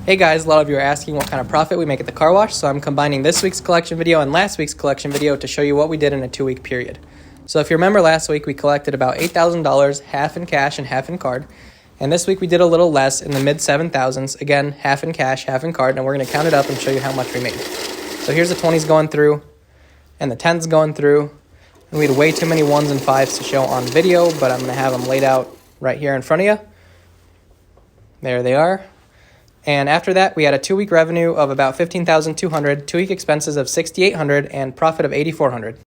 Hey guys, a lot of you are asking what kind of profit we make at the car wash, so I'm combining this week's collection video and last week's collection video to show you what we did in a 2-week period. So if you remember last week, we collected about $8,000, half in cash and half in card. And this week we did a little less in the mid 7,000s, again, half in cash, half in card, and we're going to count it up and show you how much we made. So here's the 20s going through, and the 10s going through, and we had way too many 1s and 5s to show on video, but I'm going to have them laid out right here in front of you. There they are. And after that, we had a 2-week revenue of about $15,200, 2-week expenses of $6,800, and profit of $8,400.